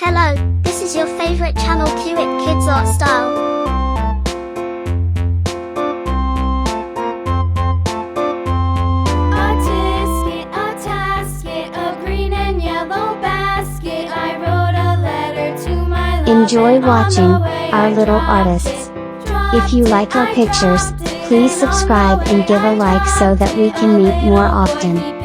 Hello, this is your favorite channel Cute Kids Art Style. A tisket, a tasket, a green and yellow basket. I wrote a letter to my love. Enjoy watching our little artists. If you like our pictures, please subscribe and give a like so that we can meet more often.